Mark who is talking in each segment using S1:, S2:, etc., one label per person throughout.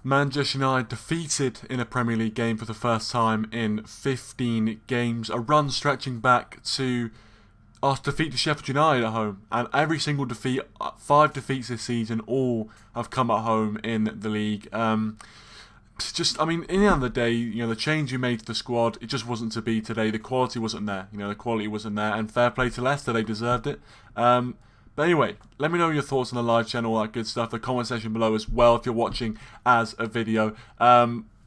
S1: Manchester United defeated in a Premier League game for the first time in 15 games. A run stretching back to our defeat to Sheffield United at home. And every single defeat, 5 defeats this season, all have come at home in the league. In the end of the day, the change you made to the squad, it just wasn't to be today. The quality wasn't there. The quality wasn't there. And fair play to Leicester, they deserved it. But anyway, let me know your thoughts on the live channel, all that good stuff. The comment section below as well if you're watching as a video.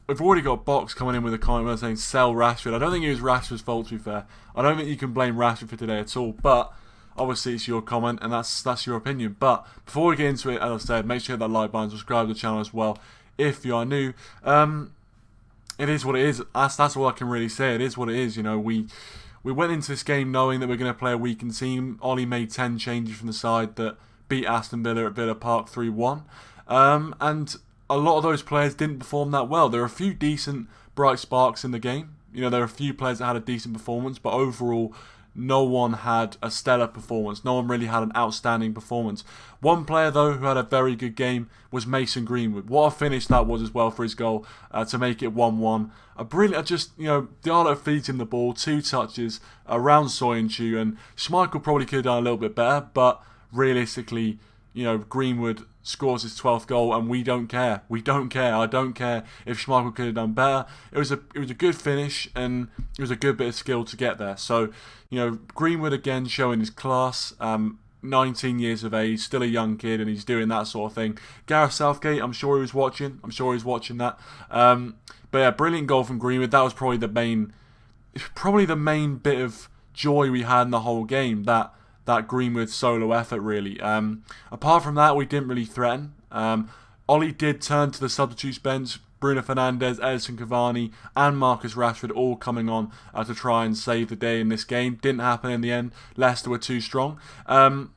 S1: We've already got a box coming in with a comment saying sell Rashford. I don't think it was Rashford's fault, to be fair. I don't think you can blame Rashford for today at all. But obviously it's your comment and that's your opinion. But before we get into it, as I said, make sure you hit that like button, subscribe to the channel as well if you are new. It is what it is. That's all I can really say. It is what it is. We went into this game knowing that we're going to play a weakened team. Ollie made 10 changes from the side that beat Aston Villa at Villa Park 3-1. And a lot of those players didn't perform that well. There are a few decent bright sparks in the game. There are a few players that had a decent performance, but overall, no one had a stellar performance. No one really had an outstanding performance. One player, though, who had a very good game was Mason Greenwood. What a finish that was as well for his goal to make it 1-1. A brilliant, Diallo feeds him the ball, 2 touches around Söyüncü, and Schmeichel probably could have done a little bit better, but realistically, Greenwood scores his 12th goal, and we don't care. We don't care. I don't care if Schmeichel could have done better. It was a good finish, and it was a good bit of skill to get there. So, Greenwood again showing his class. 19 years of age, still a young kid, and he's doing that sort of thing. Gareth Southgate, I'm sure he was watching. That. But yeah, brilliant goal from Greenwood. That was probably the main bit of joy we had in the whole game. That Greenwood solo effort, really. Apart from that, we didn't really threaten. Ollie did turn to the substitutes bench. Bruno Fernandes, Edison Cavani, and Marcus Rashford all coming on to try and save the day in this game. Didn't happen in the end. Leicester were too strong. And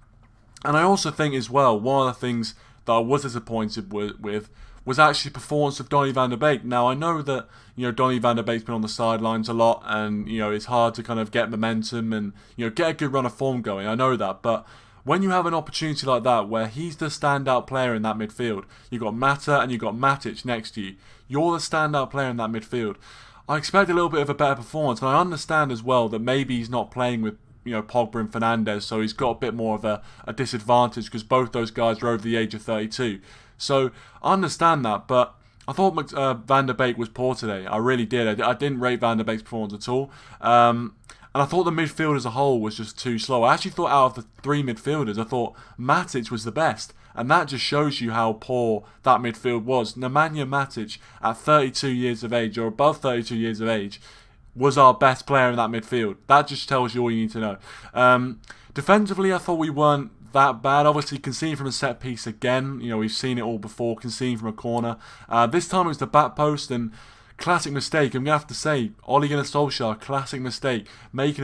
S1: I also think as well, one of the things that I was disappointed with was actually the performance of Donny van der Beek. Now, I know that, Donny van der Beek's been on the sidelines a lot, and, it's hard to kind of get momentum and, get a good run of form going. I know that, but when you have an opportunity like that, where he's the standout player in that midfield, you've got Mata and you've got Matic next to you, you're the standout player in that midfield. I expect a little bit of a better performance, and I understand as well that maybe he's not playing with, Pogba and Fernandes, so he's got a bit more of a disadvantage because both those guys are over the age of 32. So I understand that, but I thought Van der Beek was poor today. I really did. I didn't rate Van der Beek's performance at all. And I thought the midfield as a whole was just too slow. I actually thought out of the 3 midfielders, I thought Matic was the best. And that just shows you how poor that midfield was. Nemanja Matic, at 32 years of age, or above 32 years of age, was our best player in that midfield. That just tells you all you need to know. Defensively, I thought we weren't that bad. Obviously, conceding from a set piece again. We've seen it all before, conceding from a corner. This time it was the back post, and classic mistake. I'm going to have to say, Ole Gunnar Solskjaer, classic mistake. Making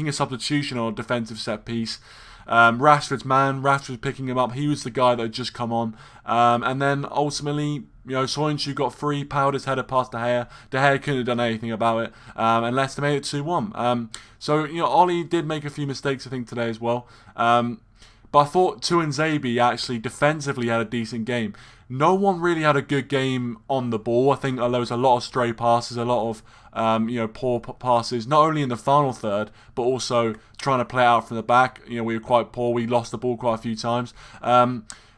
S1: a substitution on a defensive set piece. Rashford's picking him up. He was the guy that had just come on. And then ultimately, Söyüncü got free, powered his header past De Gea. De Gea couldn't have done anything about it. And Leicester made it 2-1. So, Ollie did make a few mistakes, I think, today as well. But I thought Tuanzebe actually defensively had a decent game. No one really had a good game on the ball. I think there was a lot of stray passes, a lot of poor passes, not only in the final third, but also trying to play out from the back. We were quite poor. We lost the ball quite a few times.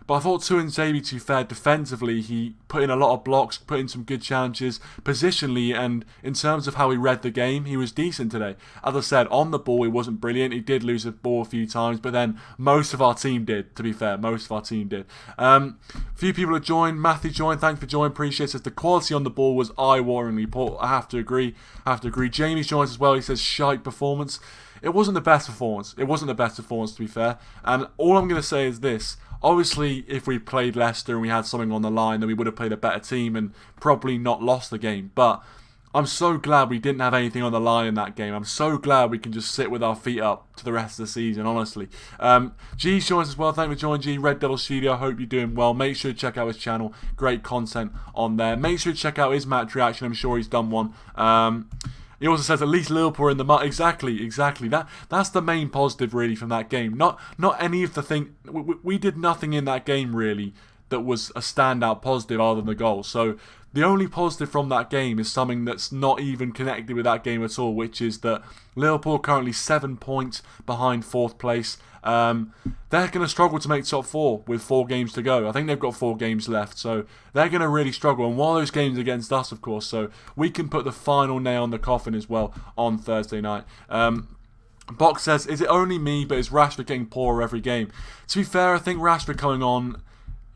S1: But I thought Tuanzebe, to be fair, defensively, he put in a lot of blocks, put in some good challenges, positionally, and in terms of how he read the game, he was decent today. As I said, on the ball, he wasn't brilliant. He did lose the ball a few times, but then most of our team did, to be fair. Most of our team did. A few people have joined. Matthew joined. Thanks for joining. Appreciate it. The quality on the ball was eye-wateringly poor. I have to agree. Jamie's joined as well. He says, shite performance. It wasn't the best performance. To be fair. And all I'm going to say is this. Obviously, if we played Leicester and we had something on the line, then we would have played a better team and probably not lost the game. But I'm so glad we didn't have anything on the line in that game. I'm so glad we can just sit with our feet up to the rest of the season, honestly. G joins as well. Thank you for joining, G. Red Devil Studio. I hope you're doing well. Make sure to check out his channel. Great content on there. Make sure to check out his match reaction. I'm sure he's done one. He also says at least Liverpool are in the mud. Exactly. That's the main positive really from that game. Not any of the thing. We did nothing in that game really that was a standout positive other than the goal. So the only positive from that game is something that's not even connected with that game at all, which is that Liverpool are currently 7 points behind 4th place. They're going to struggle to make top 4 with 4 games to go. I think they've got 4 games left, so they're going to really struggle. And one of those games against us, of course, so we can put the final nail in the coffin as well on Thursday night. Box says, is it only me, but is Rashford getting poorer every game? To be fair, I think Rashford coming on,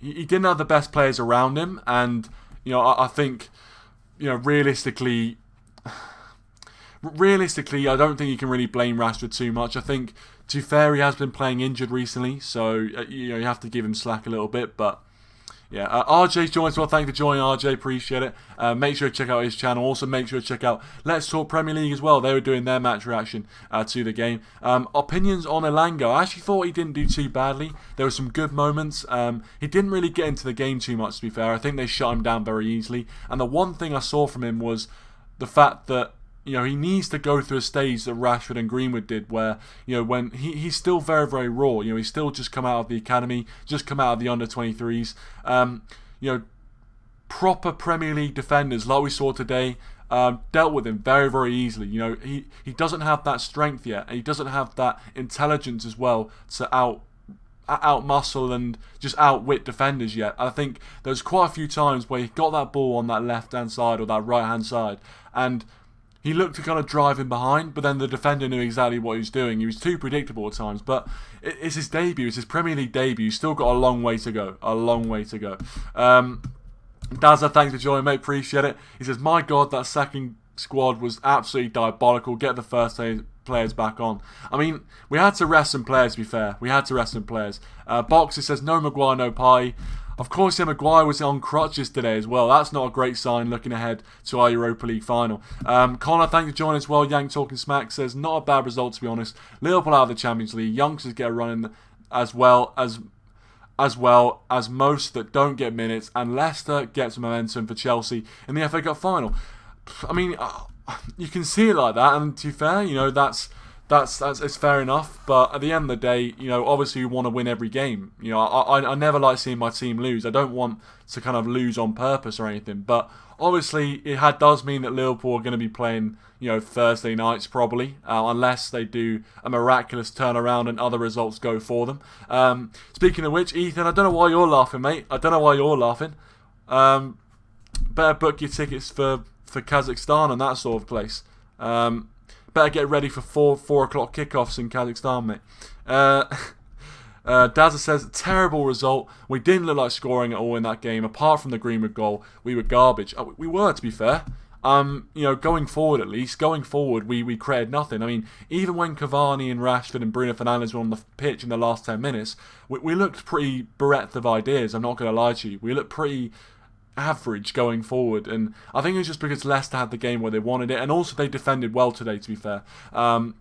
S1: he didn't have the best players around him, and I think, realistically, I don't think you can really blame Rashford too much. I think, to be fair, he has been playing injured recently, so you have to give him slack a little bit. But yeah, RJ's joined as well. Thank you for joining, RJ. Appreciate it. Make sure to check out his channel. Also, make sure to check out Let's Talk Premier League as well. They were doing their match reaction to the game. Opinions on Elanga. I actually thought he didn't do too badly. There were some good moments. He didn't really get into the game too much, to be fair. I think they shut him down very easily. And the one thing I saw from him was the fact that he needs to go through a stage that Rashford and Greenwood did where, when he's still very, very raw. He's still just come out of the academy, just come out of the under-23s. Proper Premier League defenders, like we saw today, dealt with him very, very easily. He doesn't have that strength yet, and he doesn't have that intelligence as well to out-muscle and just outwit defenders yet. I think there's quite a few times where he got that ball on that left-hand side or that right-hand side, and he looked to kind of drive him behind, but then the defender knew exactly what he was doing. He was too predictable at times, but it's his debut. It's his Premier League debut. He's still got a long way to go. A long way to go. Dazza, thanks for joining, mate. Appreciate it. He says, my God, that second squad was absolutely diabolical. Get the first players back on. I mean, we had to rest some players, to be fair. We had to rest some players. Boxer says, no Maguire, no pie. Of course, Maguire was on crutches today as well. That's not a great sign looking ahead to our Europa League final. Connor, thank you for joining as well. Yank Talking Smack says, not a bad result, to be honest. Liverpool out of the Champions League. Youngsters get a run in as well as most that don't get minutes. And Leicester gets momentum for Chelsea in the FA Cup final. I mean, you can see it like that. And to be fair, that's it's fair enough, but at the end of the day, obviously we want to win every game. I never like seeing my team lose. I don't want to kind of lose on purpose or anything, but obviously it does mean that Liverpool are going to be playing, Thursday nights probably, unless they do a miraculous turnaround and other results go for them. Speaking of which, Ethan, I don't know why you're laughing, mate. I don't know why you're laughing. Better book your tickets for Kazakhstan and that sort of place. Better get ready for 4 o'clock kickoffs in Kazakhstan, mate. Dazza says, terrible result. We didn't look like scoring at all in that game. Apart from the Greenwood goal, we were garbage. We were, to be fair. Going forwad at least, we created nothing. I mean, even when Cavani and Rashford and Bruno Fernandes were on the pitch in the last 10 minutes, we looked pretty bereft of ideas, I'm not going to lie to you. We looked pretty average going forward, and I think it was just because Leicester had the game where they wanted it, and also they defended well today, to be fair.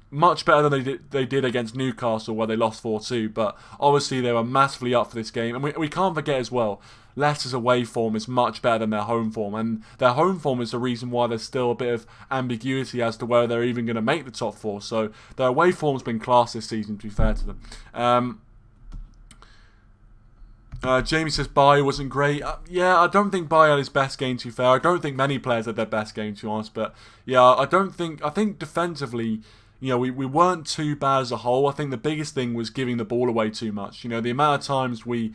S1: Much better than they did against Newcastle, where they lost 4-2, but obviously they were massively up for this game, and we can't forget as well, Leicester's away form is much better than their home form, and their home form is the reason why there's still a bit of ambiguity as to whether they're even going to make the top 4, so their away form's been class this season, to be fair to them. Jamie says Bayer wasn't great. Yeah, I don't think Bayer had his best game, to be fair. I don't think many players had their best game, to be honest. But yeah, I think defensively, we weren't too bad as a whole. I think the biggest thing was giving the ball away too much. The amount of times we,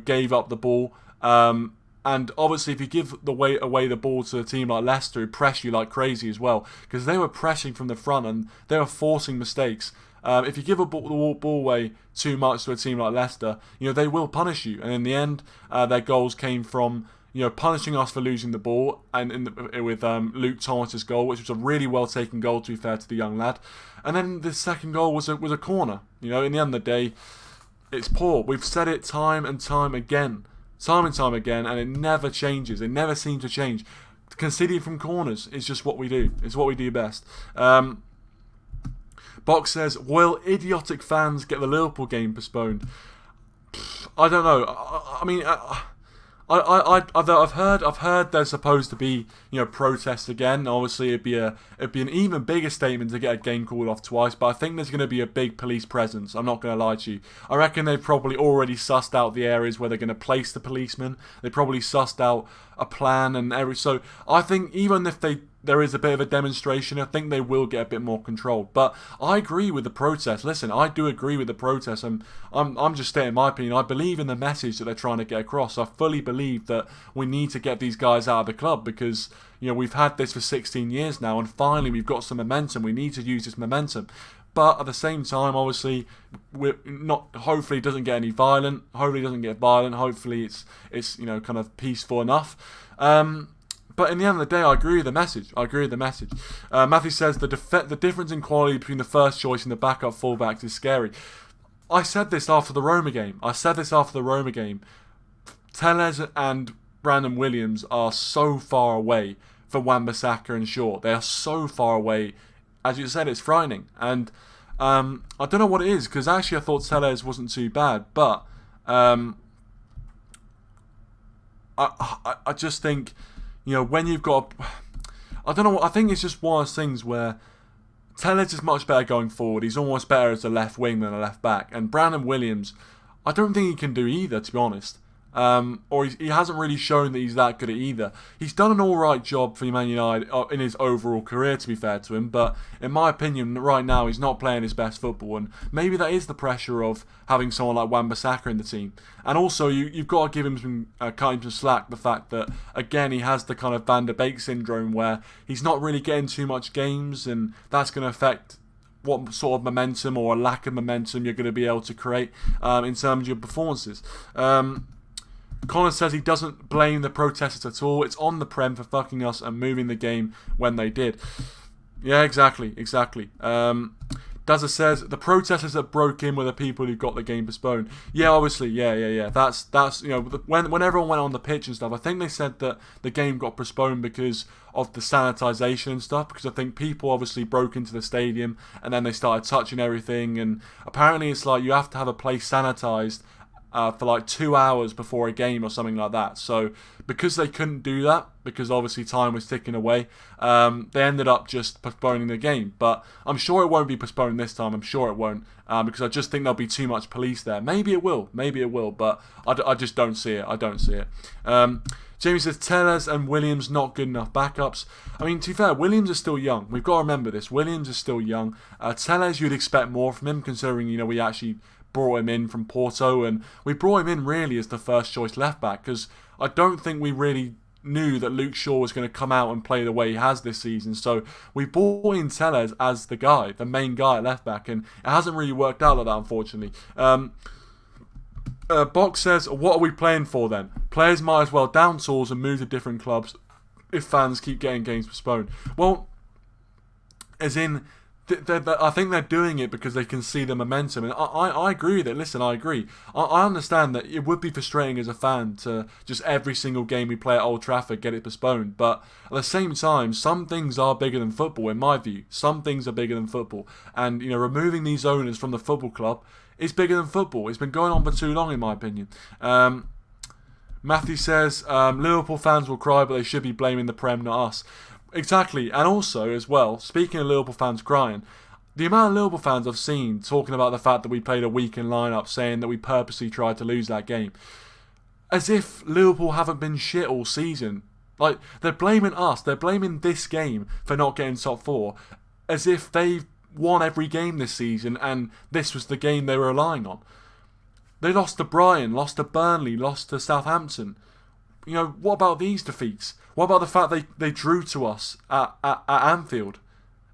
S1: gave up the ball. And obviously, if you give away the ball to a team like Leicester, who press you like crazy as well, because they were pressing from the front and they were forcing mistakes. If you give the ball away too much to a team like Leicester, they will punish you. And in the end, their goals came from punishing us for losing the ball, and with Luke Thomas's goal, which was a really well taken goal, to be fair to the young lad. And then the second goal was a corner. In the end of the day, it's poor. We've said it time and time again, and it never changes. It never seems to change. Conceding from corners is just what we do. It's what we do best. Box says, will idiotic fans get the Liverpool game postponed? I don't know. I mean, I've heard there's supposed to be protests again. Obviously, it'd be an even bigger statement to get a game called off twice. But I think there's going to be a big police presence. I'm not going to lie to you. I reckon they've probably already sussed out the areas where they're going to place the policemen. They probably sussed out a plan and every. So I think even if there is a bit of a demonstration, I think they will get a bit more control. But I agree with the protest. Listen, I do agree with the protest. I'm just stating my opinion. I believe in the message that they're trying to get across. I fully believe that we need to get these guys out of the club because we've had this for 16 years now, and finally we've got some momentum. We need to use this momentum. But at the same time, obviously, we're not. Hopefully, it doesn't get any violent. Hopefully, it doesn't get violent. Hopefully, it's kind of peaceful enough. But in the end of the day, I agree with the message. Matthew says the difference in quality between the first choice and the backup fullbacks is scary. I said this after the Roma game. Telles and Brandon Williams are so far away from Wan-Bissaka and Shaw. They are so far away. As you said, it's frightening. And I don't know what it is, because actually I thought Telles wasn't too bad. But I just think... when you've got... I don't know, I think it's just one of those things where Telles is much better going forward. He's almost better as a left wing than a left back. And Brandon Williams, I don't think he can do either, to be honest. Or he hasn't really shown that he's that good at either. He's done an alright job for Man United in his overall career, to be fair to him, but in my opinion, right now, he's not playing his best football, and maybe that is the pressure of having someone like Wan-Bissaka in the team. And also, you've got to give him some cut him some slack, the fact that, again, he has the kind of Van der Beek syndrome where he's not really getting too much games, and that's going to affect what sort of momentum or a lack of momentum you're going to be able to create in terms of your performances. Connor says he doesn't blame the protesters at all. It's on the Prem for fucking us and moving the game when they did. Yeah, exactly. Dazza says the protesters that broke in were the people who got the game postponed. Yeah, obviously, yeah. That's when everyone went on the pitch and stuff. I think they said that the game got postponed because of the sanitisation and stuff. Because I think people obviously broke into the stadium and then they started touching everything. And apparently, it's like you have to have a place sanitised for like 2 hours before a game or something like that. So because they couldn't do that, because obviously time was ticking away, they ended up just postponing the game. But I'm sure it won't be postponed this time. I'm sure it won't, because I just think there'll be too much police there. Maybe it will, but I just don't see it. Jamie says Telles and Williams not good enough backups. I mean, to be fair, Williams is still young. We've got to remember this. Williams is still young. Telles, you'd expect more from him, considering we actually brought him in from Porto, and we brought him in really as the first choice left back, because I don't think we really knew that Luke Shaw was going to come out and play the way he has this season. So we brought in Telles as the main guy at left back, and it hasn't really worked out like that, unfortunately. Box says, what are we playing for then? Players might as well down tools and move to different clubs if fans keep getting games postponed. Well, as in, I think they're doing it because they can see the momentum, and I agree with it. Listen, I agree. I understand that it would be frustrating as a fan to just every single game we play at Old Trafford get it postponed, but at the same time, some things are bigger than football, in my view. Some things are bigger than football, and removing these owners from the football club is bigger than football. It's been going on for too long, in my opinion. Matthew says Liverpool fans will cry, but they should be blaming the Prem, not us. Exactly, and also, as well, speaking of Liverpool fans crying, the amount of Liverpool fans I've seen talking about the fact that we played a weakened lineup, saying that we purposely tried to lose that game, as if Liverpool haven't been shit all season. Like, they're blaming us, they're blaming this game for not getting top four, as if they've won every game this season and this was the game they were relying on. They lost to Brighton, lost to Burnley, lost to Southampton. What about these defeats? What about the fact they drew to us at Anfield?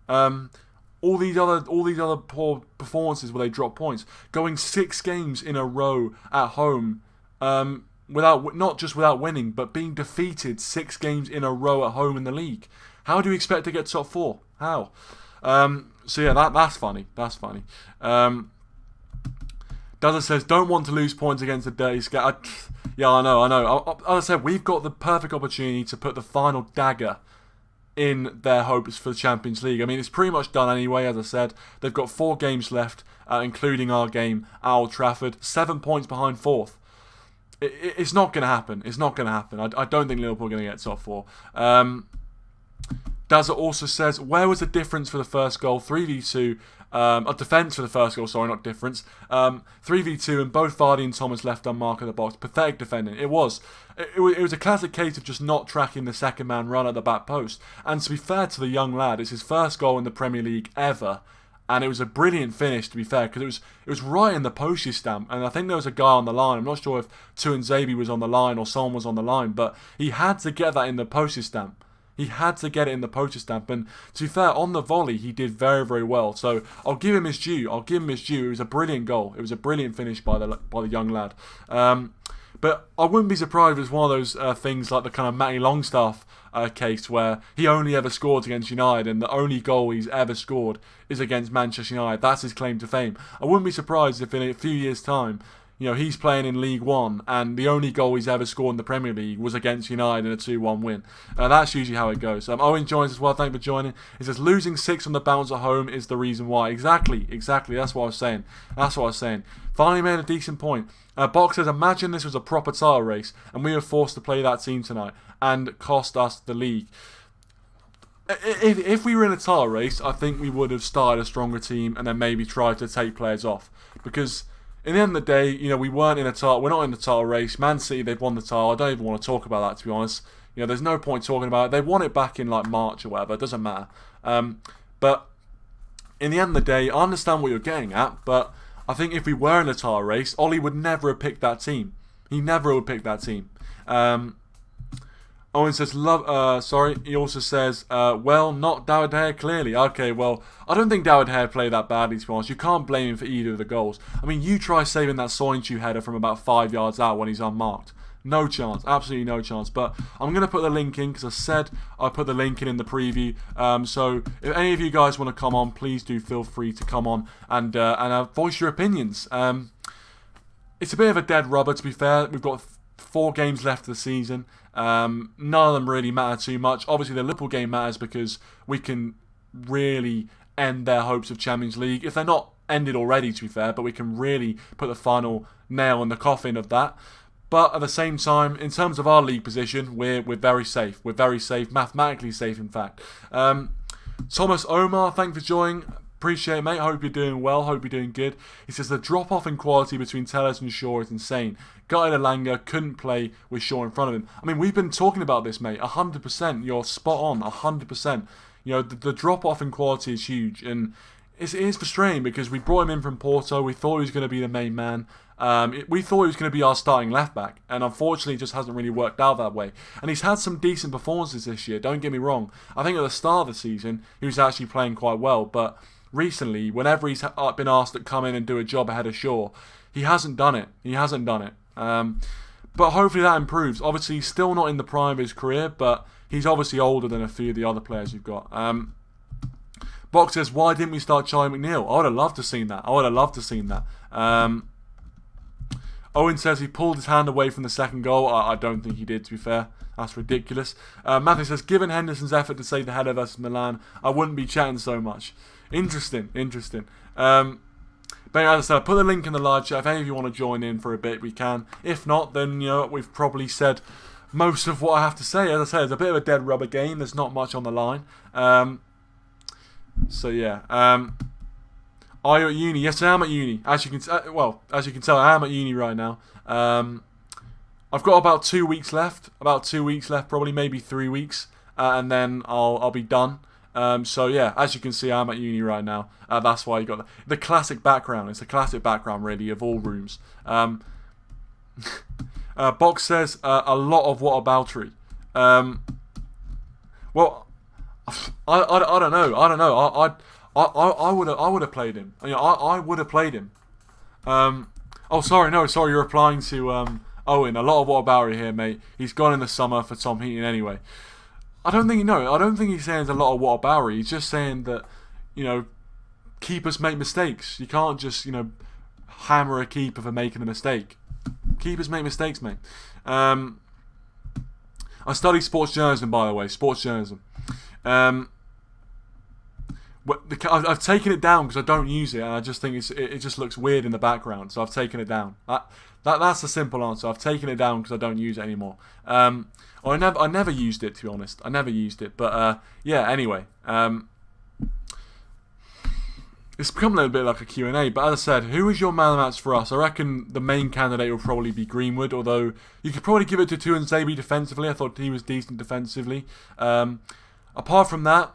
S1: All these other poor performances where they dropped points, going 6 games in a row at home, not just without winning, but being defeated 6 games in a row at home in the league. How do you expect to get top 4? How? So yeah, that's funny. Dazza says, don't want to lose points against the dirty scat. Yeah, I know. As I said, we've got the perfect opportunity to put the final dagger in their hopes for the Champions League. I mean, it's pretty much done anyway, as I said. They've got 4 games left, including our game at Old Trafford. 7 points behind 4th. It's not going to happen. It's not going to happen. I don't think Liverpool are going to get top four. Dazza also says, where was the difference for the first goal? 3v2. A defence for the first goal, sorry, not difference. 3v2, and both Vardy and Thomas left unmarked at the box. Pathetic defending. It was. It was a classic case of just not tracking the second man run at the back post. And to be fair to the young lad, it's his first goal in the Premier League ever. And it was a brilliant finish, to be fair, because it was right in the postage stamp. And I think there was a guy on the line. I'm not sure if Tuanzebe was on the line or someone was on the line, but he had to get that in the postage stamp. He had to get it in the postage stamp. And to be fair, on the volley, he did very, very well. So I'll give him his due. It was a brilliant goal. It was a brilliant finish by the young lad. But I wouldn't be surprised if it's one of those things like the kind of Matty Longstaff case where he only ever scored against United and the only goal he's ever scored is against Manchester United. That's his claim to fame. I wouldn't be surprised if in a few years' time, he's playing in League One and the only goal he's ever scored in the Premier League was against United in a 2-1 win. That's usually how it goes. Owen joins as well. Thank you for joining. He says, losing 6 on the bounce at home is the reason why. Exactly. That's what I was saying. Finally made a decent point. Box says, imagine this was a proper title race and we were forced to play that team tonight and cost us the league. If we were in a title race, I think we would have started a stronger team and then maybe tried to take players off. Because in the end of the day, we weren't in a title. We're not in the title race. Man City, they've won the title. I don't even want to talk about that, to be honest. There's no point talking about it. They won it back in like March or whatever. It doesn't matter. But in the end of the day, I understand what you're getting at, but I think if we were in a title race, Ollie would never have picked that team. He never would pick that team. Owen says, he also says, well, not David De Gea, clearly. Okay, well, I don't think David De Gea played that badly, to be honest. You can't blame him for either of the goals. I mean, you try saving that Söyüncü header from about 5 yards out when he's unmarked. No chance, absolutely no chance. But I'm going to put the link in because I said I'd put the link in the preview. So if any of you guys want to come on, please do feel free to come on and voice your opinions. It's a bit of a dead rubber, to be fair. We've got 4 games left of the season. None of them really matter too much. Obviously, the Liverpool game matters because we can really end their hopes of Champions League. If they're not ended already, to be fair, but we can really put the final nail in the coffin of that. But at the same time, in terms of our league position, we're very safe. We're very safe, mathematically safe, in fact. Thomas Omar, thanks for joining. Appreciate it, mate. Hope you're doing well. Hope you're doing good. He says the drop-off in quality between Telles and Shaw is insane. Guy Elanga couldn't play with Shaw in front of him. I mean, we've been talking about this, mate. 100%. You're spot on. 100%. The drop-off in quality is huge. And it is frustrating because we brought him in from Porto. We thought he was going to be the main man. We thought he was going to be our starting left-back. And unfortunately, it just hasn't really worked out that way. And he's had some decent performances this year. Don't get me wrong. I think at the start of the season, he was actually playing quite well. But recently, whenever he's been asked to come in and do a job ahead of Shaw, he hasn't done it. But hopefully that improves. Obviously, he's still not in the prime of his career, but he's obviously older than a few of the other players we've got. Box says, why didn't we start Charlie McNeil? I would have loved to have seen that. Owen says he pulled his hand away from the second goal. I don't think he did, to be fair. That's ridiculous. Matthew says, given Henderson's effort to save the header versus Milan, I wouldn't be chatting so much. Interesting. But as I said, I'll put the link in the live chat. If any of you want to join in for a bit, we can. If not, then we've probably said most of what I have to say. As I said, it's a bit of a dead rubber game. There's not much on the line. So yeah. Are you at uni? Yes, I am at uni. As you can tell, I am at uni right now. I've got about 2 weeks left. Probably maybe 3 weeks, and then I'll be done. So yeah, as you can see, I'm at uni right now. That's why you got the classic background. It's a classic background, really, of all rooms. Box says a lot of whataboutery. Well, I don't know. I would have played him. I would have played him. Sorry, you're replying to Owen. A lot of whataboutery here, mate. He's gone in the summer for Tom Heaton anyway. I don't think he's saying there's a lot of whataboutery. He's just saying that, keepers make mistakes. You can't just, hammer a keeper for making a mistake. Keepers make mistakes, mate. I study sports journalism, by the way. Sports journalism. I've taken it down because I don't use it, and I just think it just looks weird in the background. So I've taken it down. That's the simple answer. I've taken it down because I don't use it anymore. Or I never used it, to be honest. I never used it. But yeah. Anyway, it's become a little bit like a Q&A. But as I said, who is your man of the match for us? I reckon the main candidate will probably be Greenwood. Although you could probably give it to Tuanzebe defensively. I thought he was decent defensively. Apart from that,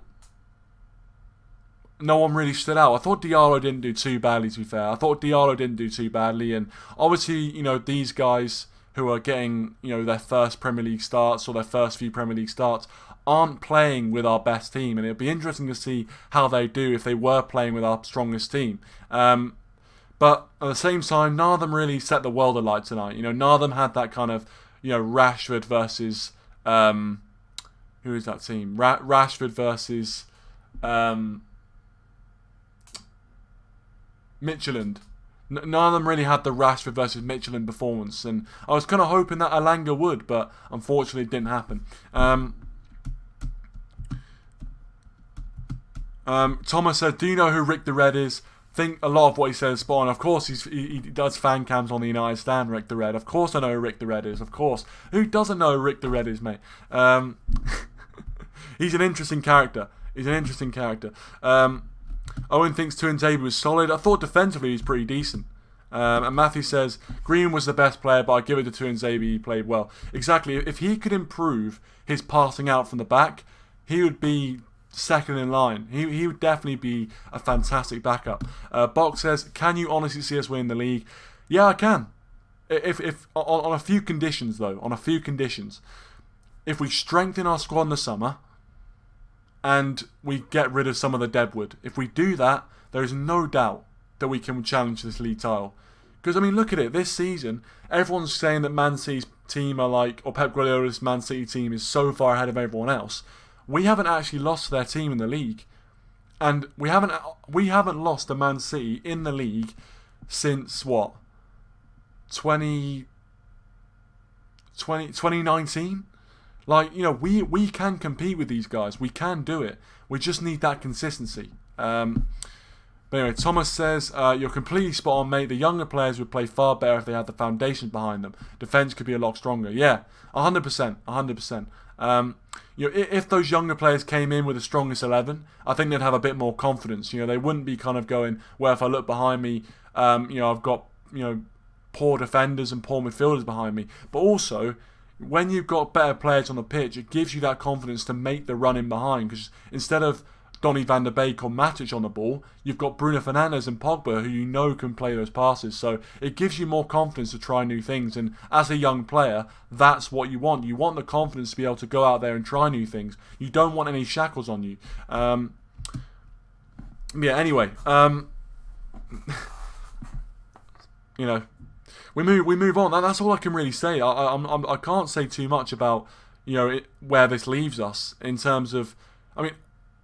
S1: no one really stood out. I thought Diallo didn't do too badly, to be fair. I thought Diallo didn't do too badly. And obviously, these guys who are getting, their first Premier League starts or their first few Premier League starts aren't playing with our best team. And it'll be interesting to see how they do if they were playing with our strongest team. But at the same time, none of them really set the world alight tonight. None of them had that kind of, Rashford versus... who is that team? Rashford versus... Midtjylland. None of them really had the Rashford versus Midtjylland performance, and I was kind of hoping that Alanga would, but unfortunately it didn't happen. Thomas said, do you know who Rick the Red is? Think a lot of what he said is spot on. Of course, he does fan cams on the United Stand, Rick the Red. Of course I know who Rick the Red is, of course. Who doesn't know who Rick the Red is, mate? He's an interesting character. Owen thinks Tuanzebe was solid. I thought defensively he was pretty decent. And Matthew says, Green was the best player, but I give it to Tuanzebe, he played well. Exactly. If he could improve his passing out from the back, he would be second in line. He would definitely be a fantastic backup. Box says, can you honestly see us win the league? Yeah, I can. If on a few conditions, though. On a few conditions. If we strengthen our squad in the summer, and we get rid of some of the deadwood. If we do that, there is no doubt that we can challenge this league title. Because, look at it. This season, everyone's saying that Man City's team are or Pep Guardiola's Man City team is so far ahead of everyone else. We haven't actually lost their team in the league. And we haven't lost to Man City in the league since, 2019? We can compete with these guys. We can do it. We just need that consistency. But anyway, Thomas says, you're completely spot on, mate. The younger players would play far better if they had the foundation behind them. Defence could be a lot stronger. Yeah, 100%. 100%. If those younger players came in with the strongest 11, I think they'd have a bit more confidence. They wouldn't be kind of going, well, if I look behind me, I've got, poor defenders and poor midfielders behind me. But also, when you've got better players on the pitch, it gives you that confidence to make the run in behind. Because instead of Donny van der Beek or Matic on the ball, you've got Bruno Fernandes and Pogba who can play those passes. So it gives you more confidence to try new things. And as a young player, that's what you want. You want the confidence to be able to go out there and try new things. You don't want any shackles on you. Anyway. We move on. That's all I can really say. I can't say too much about where this leaves us in terms of.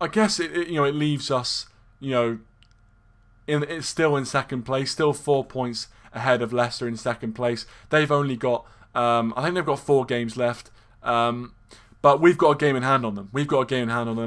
S1: I guess it leaves us it's still in second place, still 4 points ahead of Leicester in second place. They've only got I think they've got 4 games left. But we've got a game in hand on them.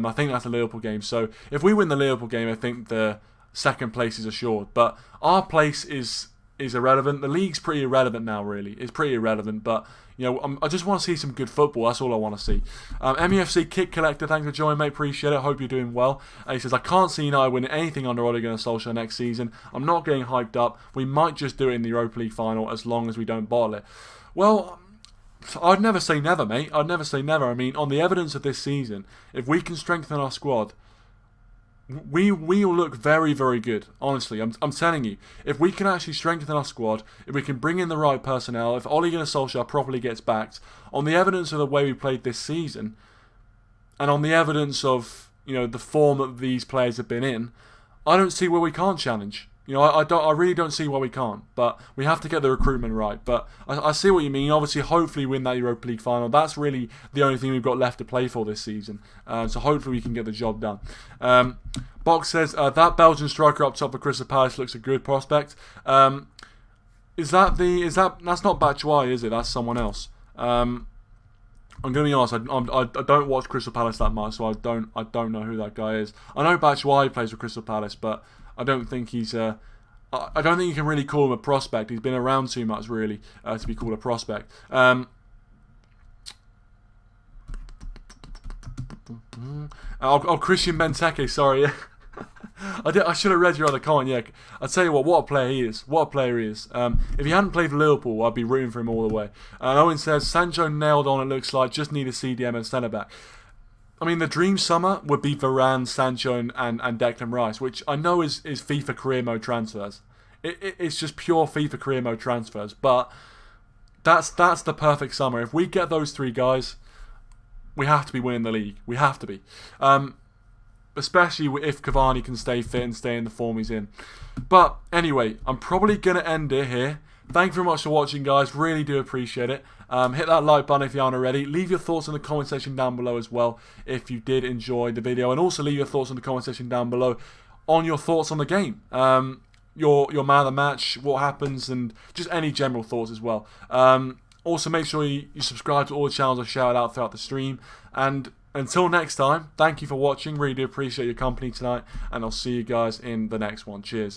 S1: I think that's a Liverpool game. So if we win the Liverpool game, I think the second place is assured. But our place is irrelevant. The league's pretty irrelevant now, really. It's pretty irrelevant, but I just want to see some good football. That's all I want to see. MEFC Kick Collector, thanks for joining, mate. Appreciate it. Hope you're doing well. He says, I can't see United winning anything under Ole Gunnar Solskjaer next season. I'm not getting hyped up. We might just do it in the Europa League final as long as we don't bottle it. Well, I'd never say never, mate. I'd never say never. On the evidence of this season, if we can strengthen our squad, we will look very, very good. Honestly, I'm telling you. If we can actually strengthen our squad, if we can bring in the right personnel, if Ole Gunnar Solskjaer properly gets backed, on the evidence of the way we played this season, and on the evidence of the form that these players have been in, I don't see where we can't challenge. I really don't see why we can't, but we have to get the recruitment right. But I see what you mean. Obviously, hopefully win that Europa League final. That's really the only thing we've got left to play for this season. So hopefully we can get the job done. Box says, that Belgian striker up top for Crystal Palace looks a good prospect. That's not Batshuayi, is it? That's someone else. I'm gonna be honest. I don't watch Crystal Palace that much, so I don't know who that guy is. I know Batshuayi plays for Crystal Palace, but I don't think he's I don't think you can really call him a prospect. He's been around too much, really, to be called a prospect. Christian Benteke, sorry. I should have read your other comment. Yeah, I tell you what a player he is. What a player he is. If he hadn't played for Liverpool, I'd be rooting for him all the way. Owen says Sancho nailed on. It looks like just need a CDM and centre back. I mean, the dream summer would be Varane, Sancho, and Declan Rice, which I know is FIFA career mode transfers. It's just pure FIFA career mode transfers, but that's the perfect summer. If we get those three guys, we have to be winning the league. We have to be. Especially if Cavani can stay fit and stay in the form he's in. But anyway, I'm probably going to end it here. Thank you very much for watching, guys. Really do appreciate it. Hit that like button if you aren't already. Leave your thoughts in the comment section down below as well if you did enjoy the video. And also leave your thoughts in the comment section down below on your thoughts on the game. Your man of the match, what happens, and just any general thoughts as well. Also, make sure you subscribe to all the channels I shout out throughout the stream. And until next time, thank you for watching. Really do appreciate your company tonight. And I'll see you guys in the next one. Cheers.